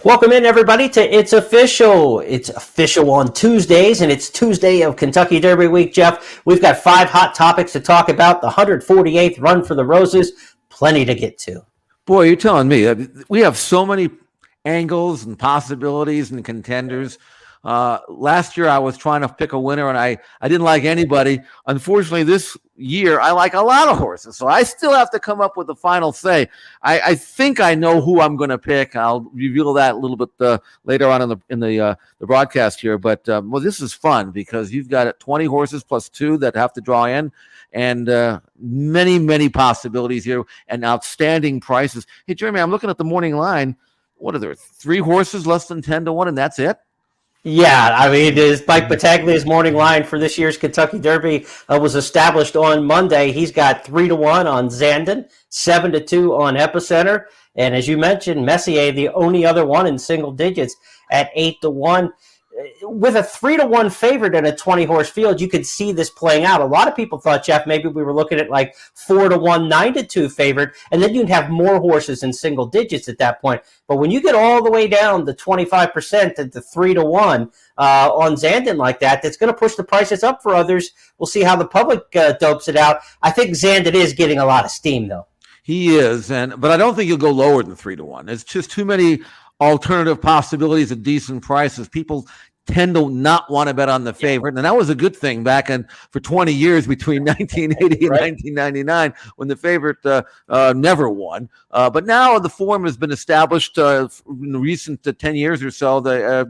Welcome in, everybody, to It's Official. It's official on Tuesdays, and it's Tuesday of Kentucky Derby Week, Jeff. We've got 5 hot topics to talk about. The 148th Run for the Roses, plenty to get to. Boy, you're telling me. We have so many angles and possibilities and contenders. Last year, I was trying to pick a winner, and I didn't like anybody. Unfortunately, this year, I like a lot of horses, so I still have to come up with the final say. I think I know who I'm going to pick. I'll reveal that a little bit later on in the broadcast here. But well, this is fun because you've got 20 horses plus 2 that have to draw in, and many possibilities here and outstanding prices. Hey, Jeremy, I'm looking at the morning line. What are there? 3 horses less than 10 to 1, and that's it? Yeah, I mean, Mike Battaglia's morning line for this year's Kentucky Derby was established on Monday. He's got 3-1 on Zandon, 7-2 on Epicenter, and as you mentioned, Messier, the only other one in single digits at 8-1. With a 3-1 favorite in a 20-horse field, you could see this playing out. A lot of people thought, Jeff, maybe we were looking at like 4-1, 9-2 favorite, and then you'd have more horses in single digits at that point. But when you get all the way down to 25% at the 3-1 on Zandon like that, that's going to push the prices up for others. We'll see how the public dopes it out. I think Zandon is getting a lot of steam, though. He is, but I don't think he'll go lower than 3-1. It's just too many alternative possibilities at decent prices. People tend to not want to bet on the favorite, and that was a good thing back for 20 years between 1980 and 1999 when the favorite never won. But now the form has been established in the recent 10 years or so.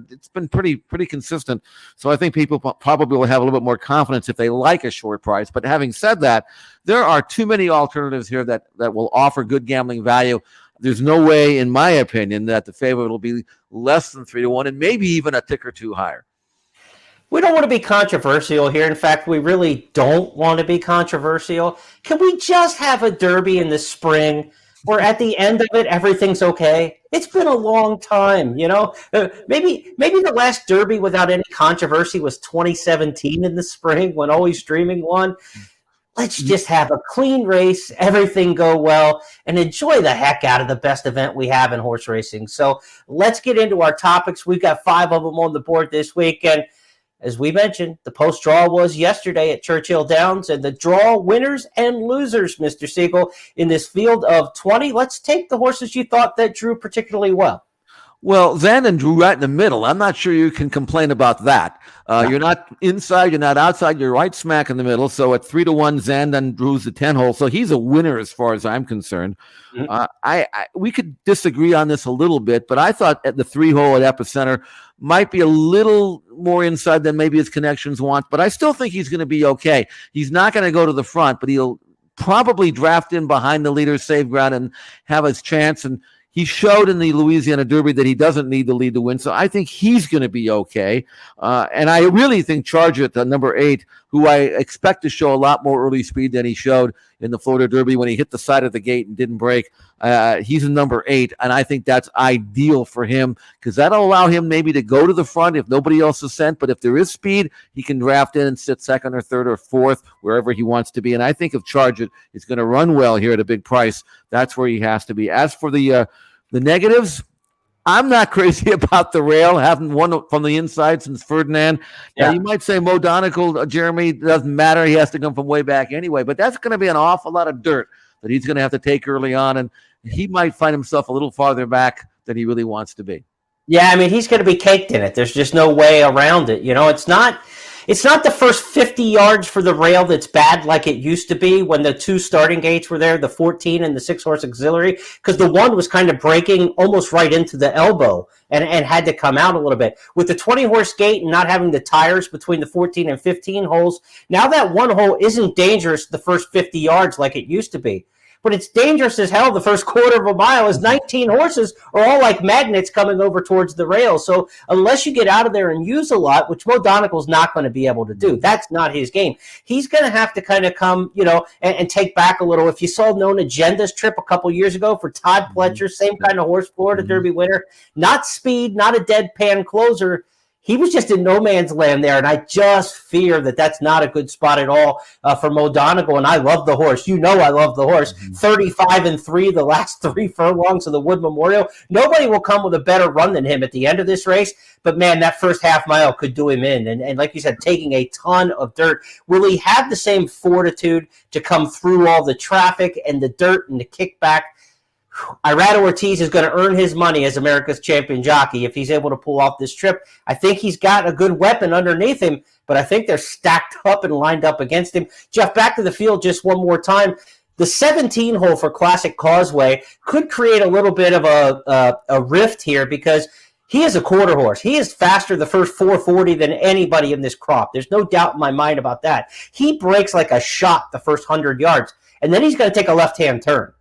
It's been pretty consistent. So I think people probably will have a little bit more confidence if they like a short price. But having said that, there are too many alternatives here that will offer good gambling value. There's no way, in my opinion, that the favorite will be less than 3-1 and maybe even a tick or two higher. We don't want to be controversial here. In fact, we really don't want to be controversial. Can we just have a Derby in the spring where at the end of it, everything's okay? It's been a long time, you know? Maybe the last Derby without any controversy was 2017 in the spring when Always Dreaming won. Let's just have a clean race, everything go well, and enjoy the heck out of the best event we have in horse racing. So let's get into our topics. We've got 5 of them on the board this week. And as we mentioned, the post-draw was yesterday at Churchill Downs, and the draw winners and losers, Mr. Siegel, in this field of 20. Let's take the horses you thought that drew particularly well. Well, Zandon drew right in the middle. I'm not sure you can complain about that. You're not inside, you're not outside, you're right smack in the middle. So at 3-1, Zandon drews the 10 hole. So he's a winner as far as I'm concerned. Mm-hmm. We could disagree on this a little bit, but I thought at the 3 hole at Epicenter might be a little more inside than maybe his connections want, but I still think he's going to be okay. He's not going to go to the front, but he'll probably draft in behind the leader, save ground, and have his chance. And he showed in the Louisiana Derby that he doesn't need the lead to win, so I think he's going to be okay. And I really think Charge It, the number 8, who I expect to show a lot more early speed than he showed in the Florida Derby when he hit the side of the gate and didn't break. He's a number 8, and I think that's ideal for him because that'll allow him maybe to go to the front if nobody else is sent. But if there is speed, he can draft in and sit second or third or fourth, wherever he wants to be. And I think if Charge It is going to run well here at a big price, that's where he has to be. As for the negatives, I'm not crazy about the rail. Haven't won from the inside since Ferdinand. Yeah. Now, you might say Mo Donegal, Jeremy, doesn't matter. He has to come from way back anyway. But that's going to be an awful lot of dirt that he's going to have to take early on. And he might find himself a little farther back than he really wants to be. Yeah, I mean, he's going to be caked in it. There's just no way around it. You know, it's not the first 50 yards for the rail that's bad like it used to be when the 2 starting gates were there, the 14 and the 6-horse auxiliary, because the 1 was kind of breaking almost right into the elbow and had to come out a little bit. With the 20-horse gate and not having the tires between the 14 and 15 holes, now that 1 hole isn't dangerous the first 50 yards like it used to be. But it's dangerous as hell the first quarter of a mile as 19 horses are all like magnets coming over towards the rail. So unless you get out of there and use a lot, which Mo Donegal's not going to be able to do, that's not his game. He's going to have to kind of come, you know, and take back a little. If you saw Known Agenda's trip a couple years ago for Todd Pletcher, same kind of horse, Florida Derby winner, not speed, not a deadpan closer. he was just in no man's land there, and I just fear that that's not a good spot at all for Mo Donegal. And I love the horse. You know I love the horse. 35-3 the last 3 furlongs of the Wood Memorial. Nobody will come with a better run than him at the end of this race. But, man, that first half mile could do him in. And like you said, taking a ton of dirt. Will he have the same fortitude to come through all the traffic and the dirt and the kickback? Irado Ortiz is going to earn his money as America's champion jockey if he's able to pull off this trip. I think he's got a good weapon underneath him, but I think they're stacked up and lined up against him. Jeff, back to the field just one more time. The 17 hole for Classic Causeway could create a little bit of a rift here because he is a quarter horse. He is faster the first 440 than anybody in this crop. There's no doubt in my mind about that. He breaks like a shot the first 100 yards, and then he's going to take a left-hand turn.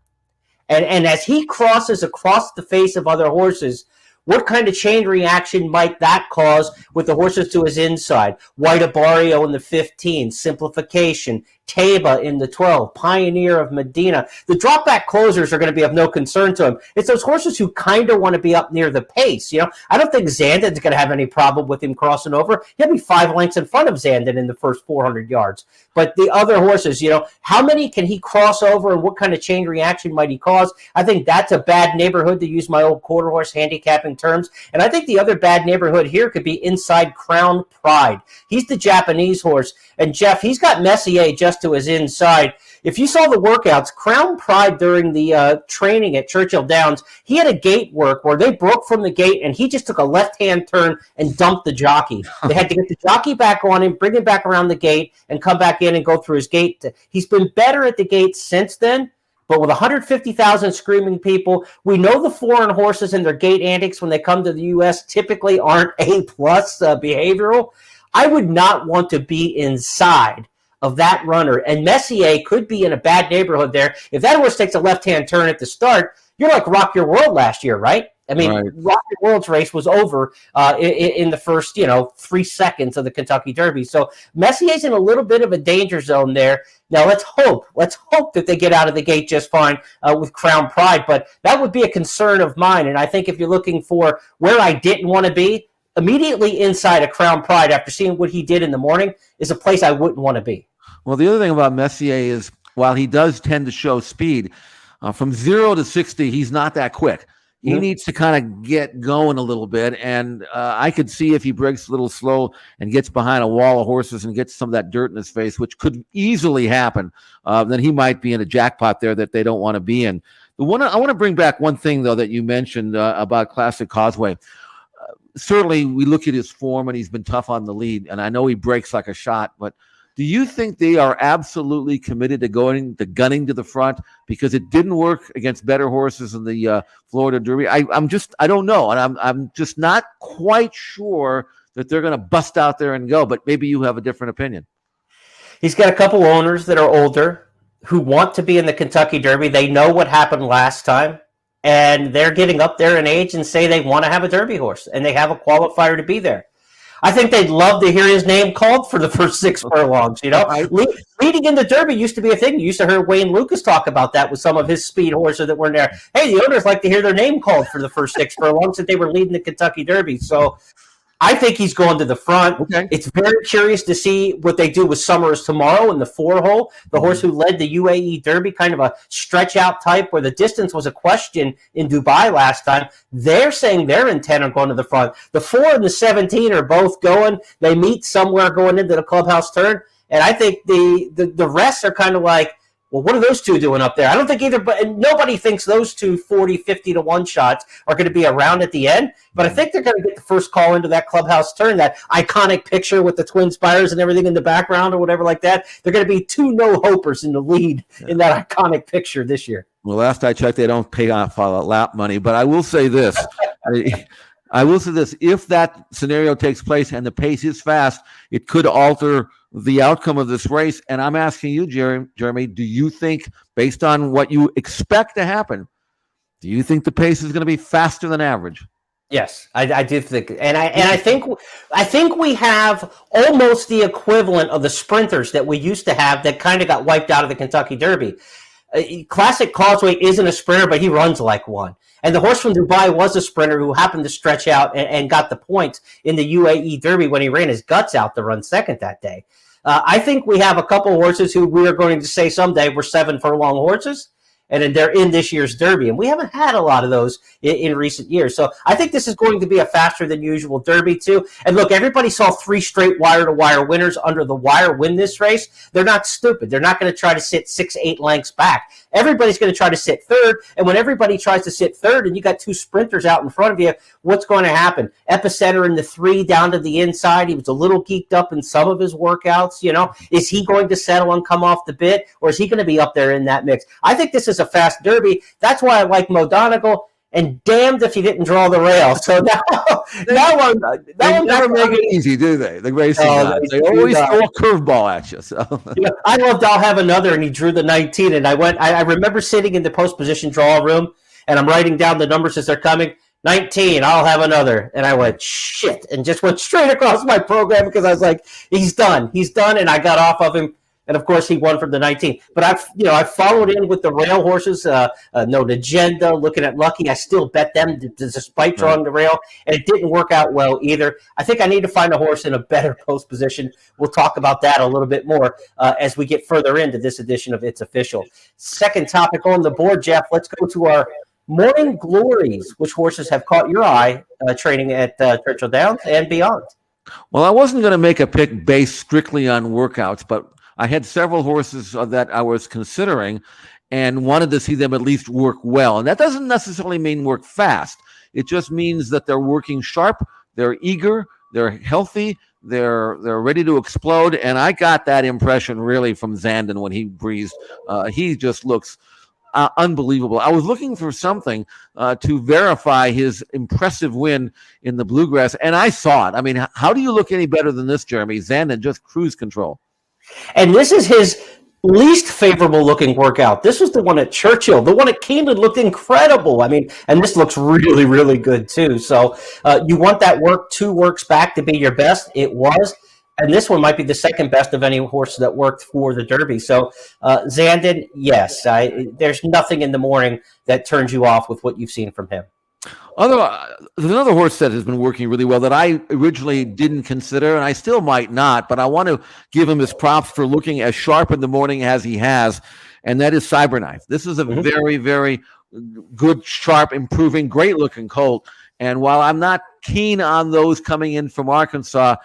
And as he crosses across the face of other horses, what kind of chain reaction might that cause with the horses to his inside? White Abario in the 15, Simplification, Taba in the 12, Pioneer of Medina. The drop back closers are going to be of no concern to him. It's those horses who kind of want to be up near the pace. You know, I don't think Zandon's going to have any problem with him crossing over. He'll be 5 lengths in front of Zandon in the first 400 yards. But the other horses, you know, how many can he cross over and what kind of chain reaction might he cause? I think that's a bad neighborhood, to use my old quarter horse handicapping terms. And I think the other bad neighborhood here could be inside Crown Pride. He's the Japanese horse. And Jeff, he's got Messier just to his inside. If you saw the workouts, Crown Pride during the training at Churchill Downs, he had a gate work where they broke from the gate and he just took a left-hand turn and dumped the jockey. They had to get the jockey back on him, bring him back around the gate, and come back in and go through his gate. He's been better at the gate since then, but with 150,000 screaming people, we know the foreign horses and their gate antics when they come to the U.S. typically aren't A-plus behavioral. I would not want to be inside of that runner. And Messier could be in a bad neighborhood there. If that horse takes a left-hand turn at the start, you're like Rock Your World last year, right? I mean, right. Rock Your World's race was over in the first, 3 seconds of the Kentucky Derby. So Messier's in a little bit of a danger zone there. Now, let's hope that they get out of the gate just fine with Crown Pride. But that would be a concern of mine. And I think if you're looking for where I didn't want to be, immediately inside of Crown Pride, after seeing what he did in the morning, is a place I wouldn't want to be. Well, the other thing about Messier is, while he does tend to show speed, from 0 to 60, he's not that quick. He needs to kind of get going a little bit, and I could see if he breaks a little slow and gets behind a wall of horses and gets some of that dirt in his face, which could easily happen, then he might be in a jackpot there that they don't want to be in. I want to bring back one thing, though, that you mentioned about Classic Causeway. Certainly, we look at his form, and he's been tough on the lead, and I know he breaks like a shot, but do you think they are absolutely committed to gunning to the front because it didn't work against better horses in the Florida Derby? I don't know, and I'm just not quite sure that they're going to bust out there and go. But maybe you have a different opinion. He's got a couple owners that are older who want to be in the Kentucky Derby. They know what happened last time, and they're getting up there in age and say they want to have a Derby horse, and they have a qualifier to be there. I think they'd love to hear his name called for the first 6 furlongs. Leading in the Derby used to be a thing. You used to hear Wayne Lucas talk about that with some of his speed horses that were in there. Hey, the owners like to hear their name called for the first 6 furlongs that they were leading the Kentucky Derby. So I think he's going to the front. Okay. It's very curious to see what they do with Summers tomorrow in the 4-hole. The horse who led the UAE Derby, kind of a stretch-out type where the distance was a question in Dubai last time. They're saying they're intent on going to the front. The 4 and the 17 are both going. They meet somewhere going into the clubhouse turn. And I think the rest are kind of like, well, what are those two doing up there? I don't think either, but nobody thinks those two 40, 50 to 1 shots are going to be around at the end. But I think they're going to get the first call into that clubhouse turn, that iconic picture with the twin spires and everything in the background or whatever like that. They're going to be 2 no-hopers in the lead in that iconic picture this year. Well, last I checked, they don't pay off lap money. But I will say this. If that scenario takes place and the pace is fast, it could alter the outcome of this race. And I'm asking you, Jeremy, do you think, based on what you expect to happen, do you think the pace is going to be faster than average? Yes, I do think, and I think we have almost the equivalent of the sprinters that we used to have that kind of got wiped out of the Kentucky Derby. Classic Causeway isn't a sprinter, but he runs like one. And the horse from Dubai was a sprinter who happened to stretch out and got the points in the UAE Derby when he ran his guts out to run second that day. I think we have a couple horses who we are going to say someday were 7 furlong horses, and they're in this year's Derby. And we haven't had a lot of those in recent years. So I think this is going to be a faster than usual Derby, too. And look, everybody saw 3 straight wire-to-wire winners under the wire win this race. They're not stupid. They're not going to try to sit 6-8 lengths back. Everybody's going to try to sit third. And when everybody tries to sit third and you got 2 sprinters out in front of you, what's going to happen? Epicenter in the 3 down to the inside. He was a little geeked up in some of his workouts. Is he going to settle and come off the bit, or is he going to be up there in that mix? I think this is a fast Derby. That's why I like Mo Donegal, and damned if he didn't draw the rail. So They never make it easy, do they? The racing guys. They always throw a curveball at you. So I loved I'll have another, and he drew the 19. And I remember sitting in the post position draw room, and I'm writing down the numbers as they're coming. 19, I'll have another. And I went, shit, and just went straight across my program because I was like, he's done, and I got off of him. And of course, he won from the 19. But I followed in with the rail horses. No Agenda, looking at Lucky. I still bet them despite drawing the rail, and it didn't work out well either. I think I need to find a horse in a better post position. We'll talk about that a little bit more as we get further into this edition of It's Official. Second topic on the board, Jeff. Let's go to our morning glories. Which horses have caught your eye training at Churchill Downs and beyond? Well, I wasn't going to make a pick based strictly on workouts, but I had several horses that I was considering and wanted to see them at least work well. And that doesn't necessarily mean work fast. It just means that they're working sharp, they're eager, they're healthy, they're ready to explode. And I got that impression really from Zandon when he breezed. He just looks unbelievable. I was looking for something to verify his impressive win in the Bluegrass, and I saw it. I mean, how do you look any better than this, Jeremy? Zandon, just cruise control. And this is his least favorable looking workout. This was the one at Churchill. The one at Keeneland looked incredible. I mean, and this looks really, really good too. So you want that 2 works back to be your best. It was. And this one might be the second best of any horse that worked for the Derby. So Zandon, yes, there's nothing in the morning that turns you off with what you've seen from him. There's another horse that has been working really well that I originally didn't consider, and I still might not, but I want to give him his props for looking as sharp in the morning as he has, and that is Cyberknife. This is a very, very good, sharp, improving, great-looking colt, and while I'm not keen on those coming in from Arkansas,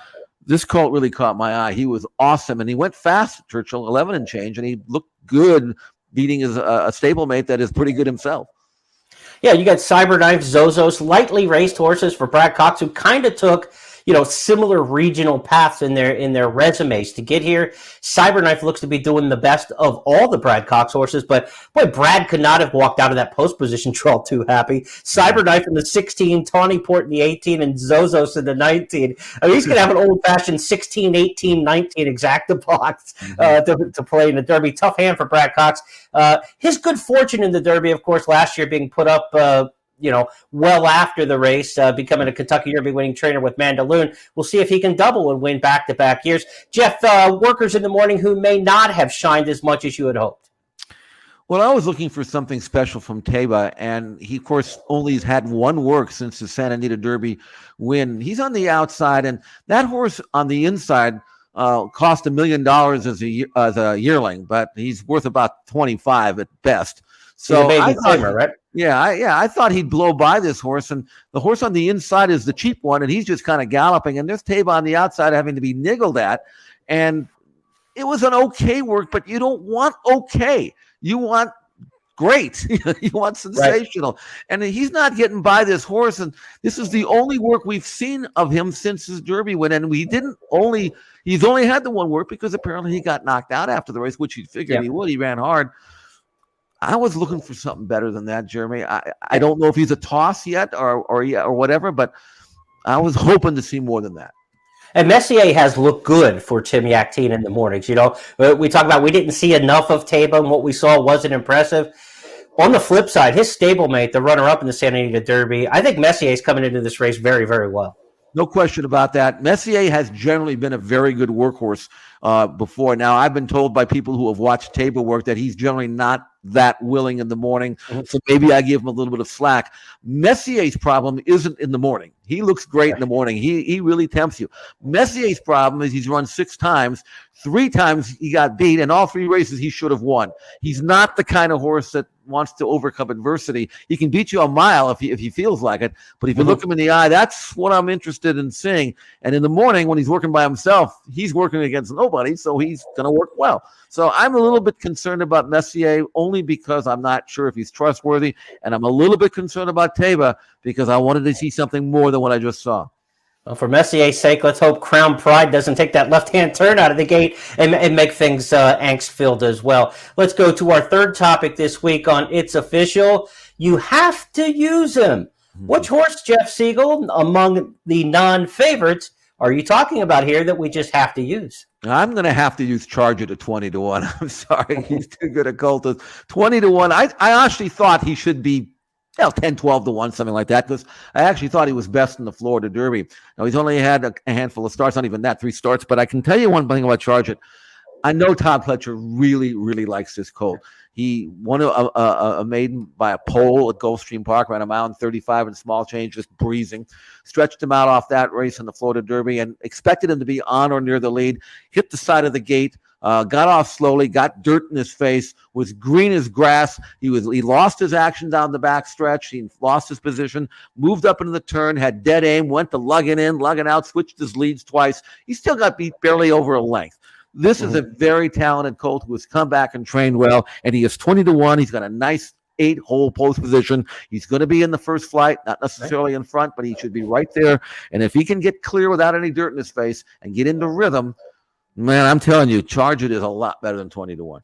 this colt really caught my eye. He was awesome, and he went fast at Churchill, 11 and change, and he looked good beating a stablemate that is pretty good himself. Yeah, you got Cyberknife, Zozos, lightly raced horses for Brad Cox, who kind of took, similar regional paths in their resumes to get here. Cyberknife looks to be doing the best of all the Brad Cox horses, but boy, Brad could not have walked out of that post position draw too happy. Cyberknife in the 16, Tawny Port in the 18, and Zozos in the 19. I mean, he's going to have an old-fashioned 16, 18, 19 exacta box to play in the Derby. Tough hand for Brad Cox. His good fortune in the Derby, of course, last year being put up well after the race, becoming a Kentucky Derby winning trainer with Mandaloon. We'll see if he can double and win back-to-back years. Jeff, workers in the morning who may not have shined as much as you had hoped. Well, I was looking for something special from Teba, and he, of course, only has had 1 work since the Santa Anita Derby win. He's on the outside, and that horse on the inside cost $1 million as a yearling, but he's worth about 25 at best. So I thought, right? I thought he'd blow by this horse, and the horse on the inside is the cheap one, and he's just kind of galloping, and there's Taba on the outside having to be niggled at, and it was an okay work, but you don't want okay. You want great. You want sensational. Right. And he's not getting by this horse, and this is the only work we've seen of him since his Derby win, and he's only had the 1 work because apparently he got knocked out after the race, which he figured he would. He ran hard. I was looking for something better than that, Jeremy. I don't know if he's a toss yet or whatever, but I was hoping to see more than that. And Messier has looked good for Tim Yaktine in the mornings. We talk about we didn't see enough of Taba, and what we saw wasn't impressive. On the flip side, his stablemate, the runner-up in the Santa Anita Derby, I think Messier is coming into this race very, very well. No question about that. Messier has generally been a very good workhorse before. Now, I've been told by people who have watched Tabor work that he's generally not that willing in the morning. So maybe I give him a little bit of slack. Messier's problem isn't in the morning. He looks great in the morning. He really tempts you. Messier's problem is he's run 6 times. 3 times he got beat, and all 3 races he should have won. He's not the kind of horse that wants to overcome adversity. He can beat you a mile if he feels like it, but if you look him in the eye, that's what I'm interested in seeing. And in the morning, when he's working by himself, he's working against nobody, so he's going to work well. So I'm a little bit concerned about Messier only because I'm not sure if he's trustworthy, and I'm a little bit concerned about Tabor because I wanted to see something more than what I just saw. Well, for Messier's sake, let's hope Crown Pride doesn't take that left-hand turn out of the gate and make things angst-filled as well. Let's go to our third topic this week on It's Official. You have to use him. Which horse, Jeff Siegel, among the non-favorites, are you talking about here that we just have to use? I'm going to have to use Charger to 20-1. I'm sorry. He's too good a cultist. 20-1. I actually thought he should be 10, 12-1, something like that, because I actually thought he was best in the Florida Derby. Now, he's only had a handful of starts, not even that, 3 starts, but I can tell you one thing about Charge It. I know Todd Pletcher really, really likes this colt. He won a maiden by a pole at Gulfstream Park, ran a mile and 35 in small change, just breezing. Stretched him out off that race in the Florida Derby and expected him to be on or near the lead. Hit the side of the gate. Got off slowly, got dirt in his face, was green as grass. He lost his action down the back stretch. He lost his position, moved up into the turn, had dead aim, went to lugging in, lugging out, switched his leads twice. He still got beat barely over a length. This is a very talented colt who has come back and trained well, and he is 20-1. He's got a nice 8-hole post position. He's going to be in the first flight, not necessarily in front, but he should be right there. And if he can get clear without any dirt in his face and get into rhythm, man, I'm telling you, Charge It is a lot better than 20-1.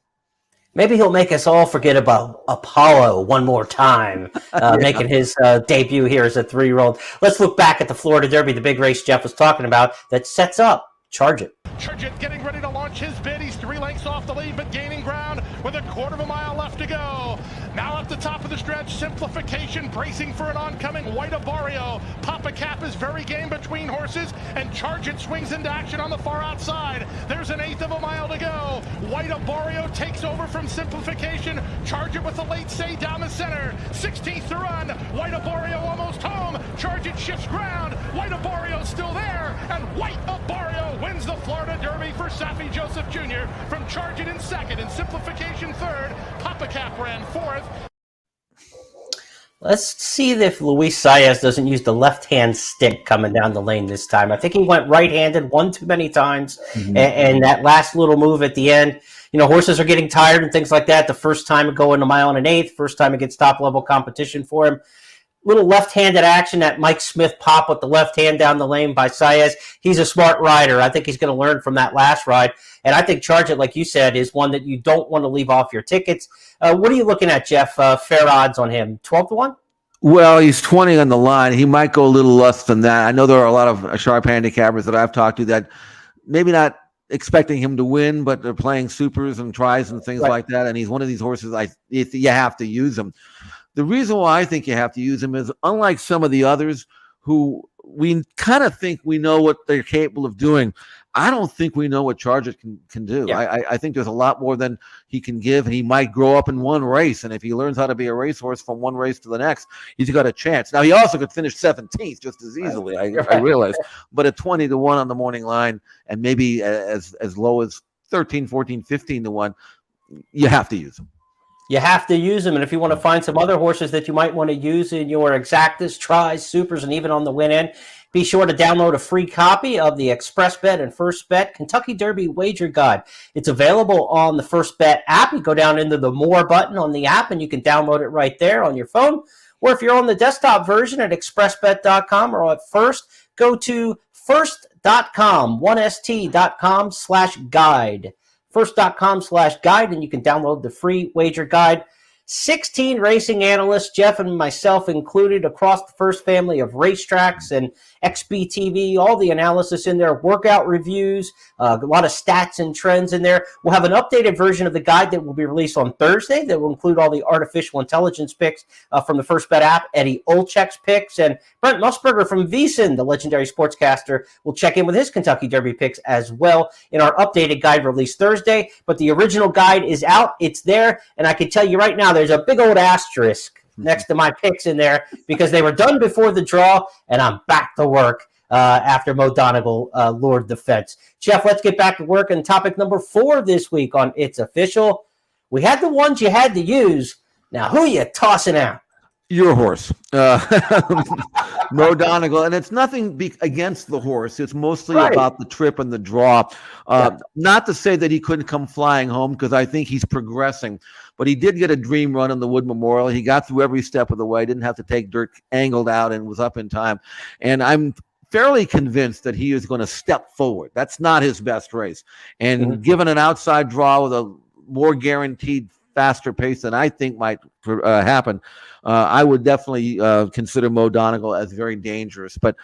Maybe he'll make us all forget about Apollo one more time, making his debut here as a 3-year-old. Let's look back at the Florida Derby, the big race Jeff was talking about that sets up Charge It. Charge It getting ready to launch his bid. He's 3 lengths off the lead, but gaining ground with a 1/4 mile left to go. Now at the top of the stretch, Simplification bracing for an oncoming White Barrio. Papa Cap is very game between horses, and Charge It swings into action on the far outside. There's an 1/8 of a mile to go. White Barrio takes over from Simplification. Charge It with a late say down the center. 16th to run. White Barrio almost home. Charge It shifts ground. White Barrio still there, and White Barrio wins the Florida Derby for Safi Joseph Jr. from Charge It in second and Simplification third. Papa Cap ran 4th. Let's see if Luis Saez doesn't use the left-hand stick coming down the lane this time. I think he went right-handed one too many times, and that last little move at the end, horses are getting tired and things like that. The first time going a mile and an 1/8, first time it gets top-level competition for him. Little left-handed action, that Mike Smith pop with the left hand down the lane by Saez. He's a smart rider. I think he's going to learn from that last ride. And I think Charge It, like you said, is one that you don't want to leave off your tickets. What are you looking at, Jeff? Fair odds on him, 12-1? Well, he's 20 on the line. He might go a little less than that. I know there are a lot of sharp handicappers that I've talked to that maybe not expecting him to win, but they're playing supers and tries and things like that. And he's one of these horses you have to use him. The reason why I think you have to use him is, unlike some of the others who we kind of think we know what they're capable of doing, I don't think we know what Charge It can do. Yeah. I think there's a lot more than he can give, and he might grow up in one race. And if he learns how to be a racehorse from one race to the next, he's got a chance. Now, he also could finish 17th just as easily, I realize. But at 20-1 on the morning line, and maybe as low as 13, 14, 15-1, you have to use him. You have to use them, and if you want to find some other horses that you might want to use in your exactas, tries, supers, and even on the win end, be sure to download a free copy of the Express Bet and First Bet Kentucky Derby Wager Guide. It's available on the First Bet app. You go down into the More button on the app, and you can download it right there on your phone. Or if you're on the desktop version at expressbet.com or at First, go to first.com, 1st.com/guide. First.com/guide, and you can download the free wager guide. 16 racing analysts, Jeff and myself included, across the first family of racetracks and XBTV, all the analysis in there, workout reviews, a lot of stats and trends in there. We'll have an updated version of the guide that will be released on Thursday that will include all the artificial intelligence picks from the First Bet app, Eddie Olczyk's picks, and Brent Musburger from VSiN, the legendary sportscaster, will check in with his Kentucky Derby picks as well in our updated guide released Thursday. But the original guide is out. It's there, and I can tell you right now, there's a big old asterisk next to my picks in there because they were done before the draw, and I'm back to work after Mo Donegal lured the fence. Jeff, let's get back to work on topic number 4 this week on It's Official. We had the ones you had to use. Now, who are you tossing out? Your horse, Mo Donegal, and it's nothing against the horse. It's mostly about the trip and the draw. Not to say that he couldn't come flying home, because I think he's progressing, but he did get a dream run in the Wood Memorial. He got through every step of the way, didn't have to take dirt angled out, and was up in time. And I'm fairly convinced that he is going to step forward. That's not his best race. And given an outside draw with a more guaranteed faster pace than I think might happen, I would definitely consider Mo Donegal as very dangerous. But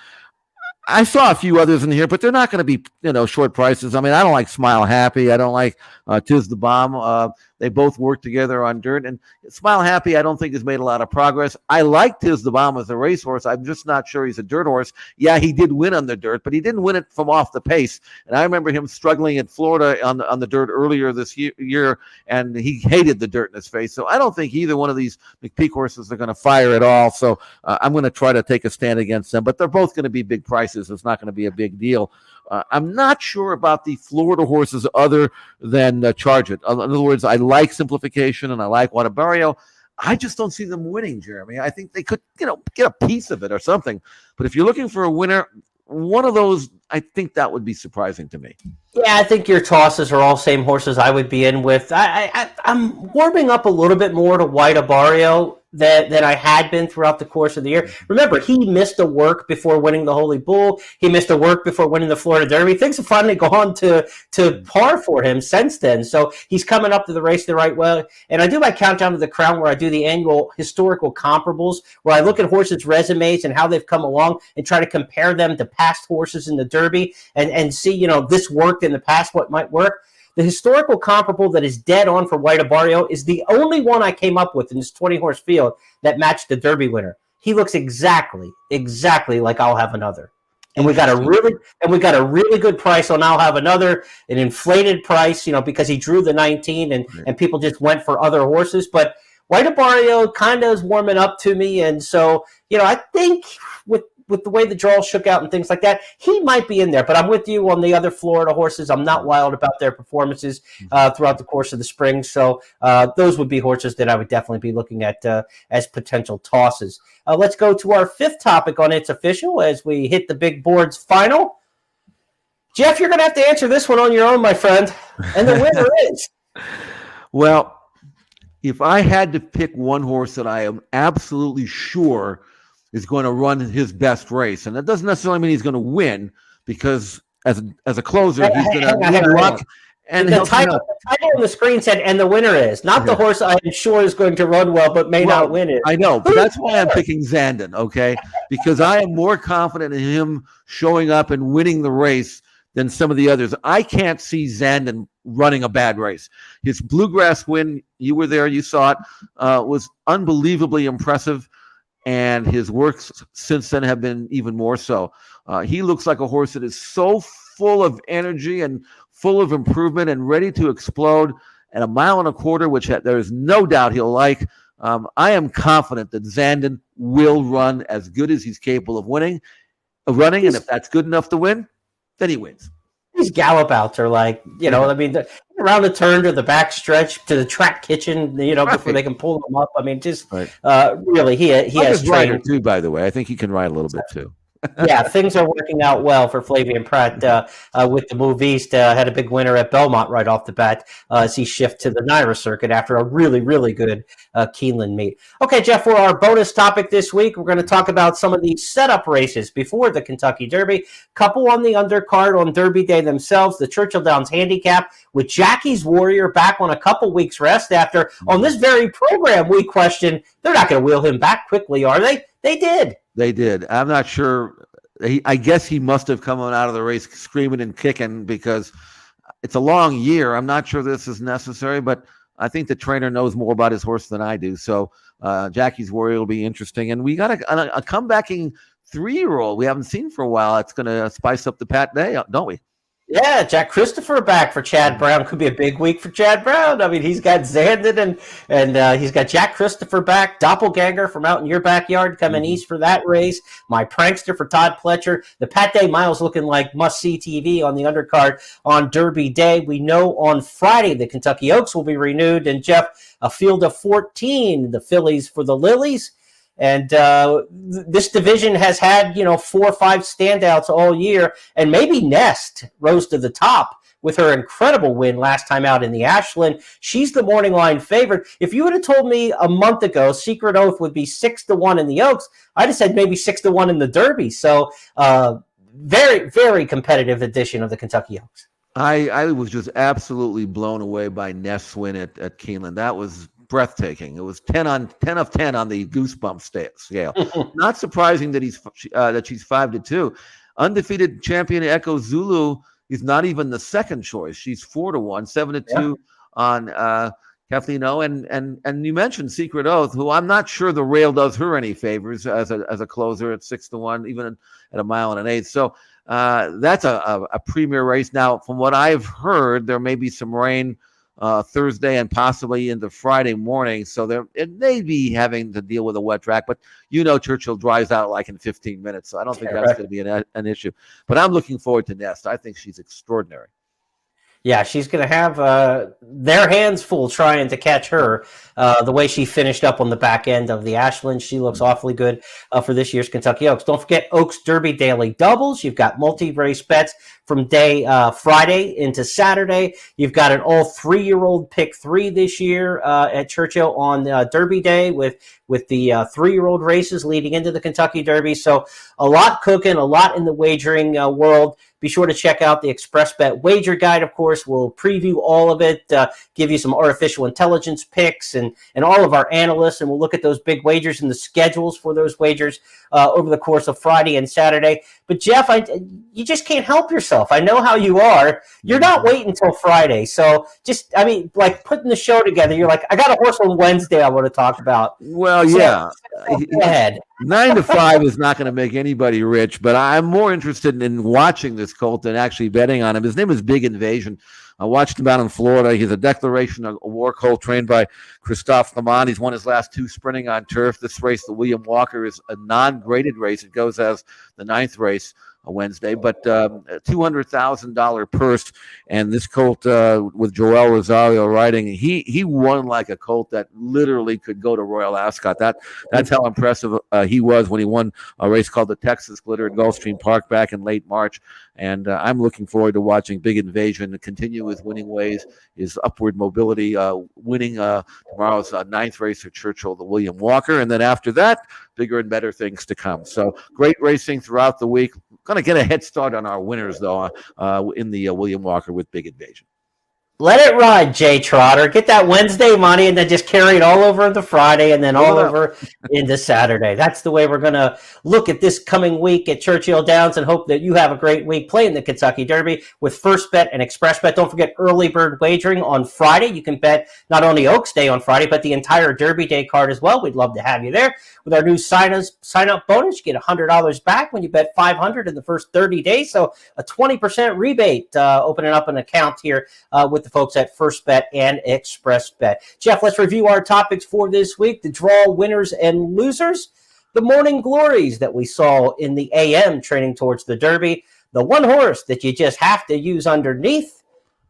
I saw a few others in here, but they're not going to be, short prices. I mean, I don't like Smile Happy. I don't like Tiz the Bomb. They both work together on dirt. And Smile Happy, I don't think has made a lot of progress. I like Tiz the Bomb as a racehorse. I'm just not sure he's a dirt horse. Yeah, he did win on the dirt, but he didn't win it from off the pace. And I remember him struggling in Florida on the dirt earlier this year, and he hated the dirt in his face. So I don't think either one of these McPeak horses are going to fire at all. So I'm going to try to take a stand against them. But they're both going to be big prices. It's not going to be a big deal. I'm not sure about the Florida horses other than Charge It. In other words, I like Simplification and I like Whataburger. I just don't see them winning, Jeremy. I think they could, get a piece of it or something. But if you're looking for a winner, one of those, I think that would be surprising to me. Yeah, I think your tosses are all same horses I would be in with. I'm warming up a little bit more to Whataburger than I had been throughout the course of the year. Remember, he missed a work before winning the Holy Bull. He missed a work before winning the Florida Derby. Things have finally gone to par for him since then. So he's coming up to the race the right way. And I do my Countdown to the Crown, where I do the annual historical comparables, where I look at horses' resumes and how they've come along and try to compare them to past horses in the Derby and see, this worked in the past, what might work. The historical comparable that is dead on for Whataburger is the only one I came up with in this 20-horse field that matched the Derby winner. He looks exactly like I'll Have Another. And we got a really good price on I'll Have Another, an inflated price, because he drew the 19 and people just went for other horses. But Whataburger kind of is warming up to me. And so, I think with the way the draw shook out and things like that, he might be in there. But I'm with you on the other Florida horses. I'm not wild about their performances throughout the course of the spring. So those would be horses that I would definitely be looking at as potential tosses. Let's go to our 5th topic on It's Official as we hit the big board's final. Jeff, you're going to have to answer this one on your own, my friend. And the winner is... Well, if I had to pick one horse that I am absolutely sure is going to run his best race, and that doesn't necessarily mean he's going to win, because as a closer, he's going to win luck. And the title on the screen said, "And the winner is," not the horse I am sure is going to run well, but may not win it. I know, but that's why I'm picking Zandon, okay? Because I am more confident in him showing up and winning the race than some of the others. I can't see Zandon running a bad race. His Bluegrass win, you were there, you saw it, was unbelievably impressive. And his works since then have been even more so. He looks like a horse that is so full of energy and full of improvement and ready to explode at 1.25 miles, which there is no doubt he'll like. I am confident that Zandon will run as good as he's capable of running. And if that's good enough to win, then he wins. These gallop outs are like, around the turn to the back stretch to the track kitchen, before they can pull them up. I mean, just really, he has rider too. By the way, I think he can ride a little bit too. Yeah, things are working out well for Flavian Pratt with the move east. Had a big winner at Belmont right off the bat as he shifts to the NYRA circuit after a really, really good Keeneland meet. Okay, Jeff, for our bonus topic this week, we're going to talk about some of the setup races before the Kentucky Derby. Couple on the undercard on Derby Day themselves, the Churchill Downs Handicap with Jackie's Warrior back on a couple weeks rest after on this very program we questioned they're not going to wheel him back quickly, are they? They did. They did. I'm not sure. I guess he must have come out of the race screaming and kicking because it's a long year. I'm not sure this is necessary, but I think the trainer knows more about his horse than I do. So Jackie's Warrior will be interesting. And we got a comebacking 3-year-old we haven't seen for a while. It's going to spice up the Pat Day, don't we? Yeah, Jack Christopher back for Chad Brown. Could be a big week for Chad Brown. I mean, he's got Zandon and he's got Jack Christopher back, Doppelganger from out in your backyard coming east for that race. My Prankster for Todd Pletcher. The Pat Day Miles looking like must-see TV on the undercard on Derby Day. We know on Friday the Kentucky Oaks will be renewed. And, Jeff, a field of 14, the fillies for the Lilies. And this division has had, 4 or 5 standouts all year. And maybe Nest rose to the top with her incredible win last time out in the Ashland. She's the morning line favorite. If you would have told me a month ago Secret Oath would be 6-1 in the Oaks, I'd have said maybe 6-1 in the Derby. So very, very competitive edition of the Kentucky Oaks. I was just absolutely blown away by Nest's win at Keeneland. That was breathtaking. It was 10 of 10 on the goosebump scale. Not surprising that she's 5-2. Undefeated champion Echo Zulu is not even the second choice. She's 4-1, 7-2 on Kathleen O. And you mentioned Secret Oath, who I'm not sure the rail does her any favors as a closer at 6-1, even at a mile and an eighth. So that's a premier race. Now, from what I've heard, there may be some rain Thursday and possibly into Friday morning. So it may be having to deal with a wet track, but Churchill dries out like in 15 minutes. So I don't think that's going to be an issue. But I'm looking forward to Nest. I think she's extraordinary. Yeah, she's going to have their hands full trying to catch her. The way she finished up on the back end of the Ashland, she looks awfully good for this year's Kentucky Oaks. Don't forget Oaks Derby Daily Doubles. You've got multi-race bets from Friday into Saturday. You've got an all 3-year-old pick 3 this year at Churchill on Derby Day with the 3-year-old races leading into the Kentucky Derby. So a lot cooking, a lot in the wagering world. Be sure to check out the Express Bet Wager Guide, of course. We'll preview all of it, give you some artificial intelligence picks and all of our analysts, and we'll look at those big wagers and the schedules for those wagers over the course of Friday and Saturday. But, Jeff, you just can't help yourself. I know how you are. You're not waiting until Friday. So like putting the show together, you're like, I got a horse on Wednesday I want to talk about. Well, so, yeah. Go ahead. 9 to 5 is not going to make anybody rich, but I'm more interested in watching this colt than actually betting on him. His name is Big Invasion. I watched him out in Florida. He's a Declaration of War colt trained by Christophe Lamont. He's won his last 2 sprinting on turf. This race, the William Walker, is a non-graded race. It goes as the 9th race on Wednesday, but a $200,000 purse. And this colt with Joel Rosario riding, he won like a colt that literally could go to Royal Ascot. That's how impressive he was when he won a race called the Texas Glitter at Gulfstream Park back in late March. And I'm looking forward to watching Big Invasion continue his winning ways, his upward mobility, winning tomorrow's 9th race at Churchill, the William Walker. And then after that, bigger and better things to come. So great racing throughout the week. Going to get a head start on our winners, though, in the William Walker with Big Invasion. Let it ride, Jay Trotter. Get that Wednesday money and then just carry it all over the Friday and then all over into Saturday. That's the way we're going to look at this coming week at Churchill Downs and hope that you have a great week playing the Kentucky Derby with First Bet and Express Bet. Don't forget early bird wagering on Friday. You can bet not only Oaks Day on Friday, but the entire Derby Day card as well. We'd love to have you there. With our new sign-up bonus, you get $100 back when you bet $500 in the first 30 days. So a 20% rebate opening up an account here with the folks at First Bet and Express Bet. Jeff, let's review our topics for this week. The draw winners and losers, the morning glories that we saw in the AM training towards the Derby, the one horse that you just have to use underneath,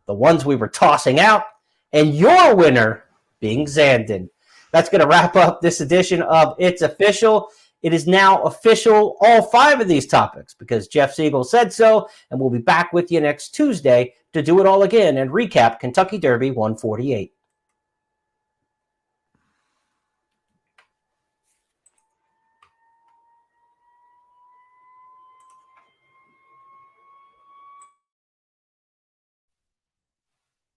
the ones we were tossing out, and your winner being Zandon. That's going to wrap up this edition of It's Official. It is now official, all 5 of these topics, because Jeff Siegel said so, and we'll be back with you next Tuesday to do it all again and recap Kentucky Derby 148.